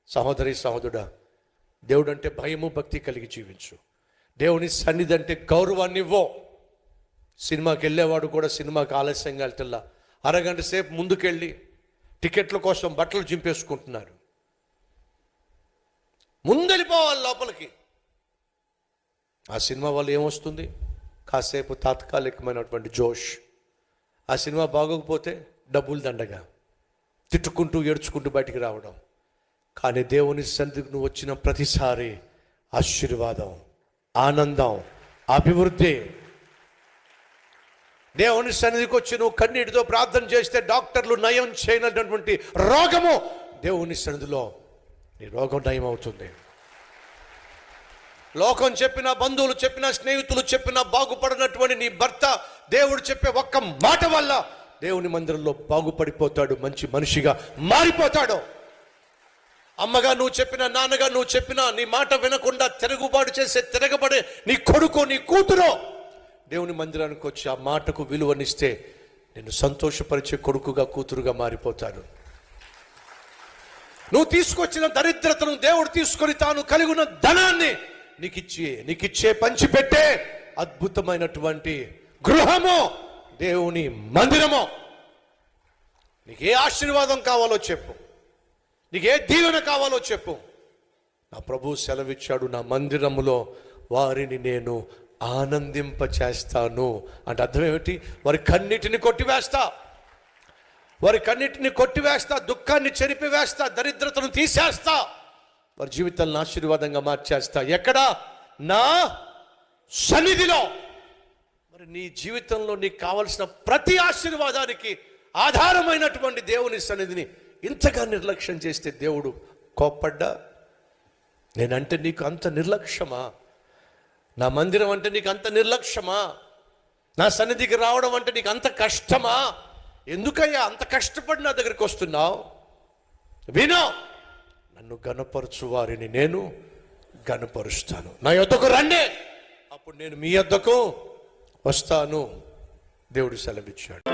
సహోదరి సహోదరుడా, దేవుడు అంటే భయము భక్తి కలిగి జీవించు. దేవుని సన్నిధి అంటే గౌరవాన్ని ఇవ్వు. సినిమాకి వెళ్ళేవాడు కూడా సినిమాకి ఆలస్యంగా వెళ్తల్లా, అరగంట సేపు ముందుకెళ్ళి టికెట్ల కోసం బట్టలు చింపేసుకుంటున్నారు. ముందెళ్ళిపోవాలి లోపలికి. ఆ సినిమా వల్ల ఏమొస్తుంది? కాసేపు తాత్కాలికమైనటువంటి జోష్. ఆ సినిమా బాగోకపోతే డబ్బులు దండగా, తిట్టుకుంటూ ఏడ్చుకుంటూ బయటికి రావడం. కానీ దేవుని సన్నిధికి నువ్వు వచ్చిన ప్రతిసారి ఆశీర్వాదం, ఆనందం, అభివృద్ధి. దేవుని సన్నిధికి వచ్చి నువ్వు కన్నీటితో ప్రార్థన చేస్తే డాక్టర్లు నయం చేయనటువంటి రోగము దేవుని సన్నిధిలో నీ రోగం నయం అవుతుంది. లోకం చెప్పిన, బంధువులు చెప్పిన, స్నేహితులు చెప్పిన బాగుపడినటువంటి నీ భర్త దేవుడు చెప్పే ఒక్క మాట వల్ల దేవుని మందిరంలో బాగుపడిపోతాడు, మంచి మనిషిగా మారిపోతాడు. అమ్మగా నువ్వు చెప్పిన, నాన్నగా నువ్వు చెప్పిన, నీ మాట వినకుండా తిరుగుబాటు చేసే తిరగబడే నీ కొడుకు, నీ కూతురు దేవుని మందిరానికి వచ్చి ఆ మాటకు విలువనిస్తే నిన్ను సంతోషపరిచే కొడుకుగా, కూతురుగా మారిపోతారు. నువ్వు తీసుకొచ్చిన దరిద్రతను దేవుడు తీసుకొని తాను కలిగి ఉన్న ధనాన్ని నీకిచ్చే పంచిపెట్టే అద్భుతమైనటువంటి గృహము దేవుని మందిరము. నీకు ఏ ఆశీర్వాదం కావాలో చెప్పు, నీకు ఏ దీవెన కావాలో చెప్పు. నా ప్రభువు సెలవిచ్చాడు, నా మందిరములో వారిని నేను ఆనందింప చేస్తాను అంటే అర్థం ఏమిటి? వారి కన్నిటిని కొట్టివేస్తా, వారి కన్నిటిని కొట్టివేస్తా, దుఃఖాన్ని చెరిపివేస్తా, దరిద్రతను తీసేస్తా, వారి జీవితాలను ఆశీర్వాదంగా మార్చేస్తా. ఎక్కడ? నా సన్నిధిలో. మరి నీ జీవితంలో నీకు కావలసిన ప్రతి ఆశీర్వాదానికి ఆధారమైనటువంటి దేవుని సన్నిధిని ఇంతగా నిర్లక్ష్యం చేస్తే దేవుడు కోప్పడ్డా? నేనంటే నీకు అంత నిర్లక్ష్యమా? నా మందిరం అంటే నీకు అంత నిర్లక్ష్యమా? నా సన్నిధికి రావడం అంటే నీకు అంత కష్టమా? ఎందుకయ్యా అంత కష్టపడి నా దగ్గరికి వస్తున్నావు? వినో, నన్ను గణపరచు వారిని నేను గణపరుస్తాను. నా యొద్దకు రండి, అప్పుడు నేను మీ యొద్దకు వస్తాను. దేవుడు సెలవిచ్చాడు.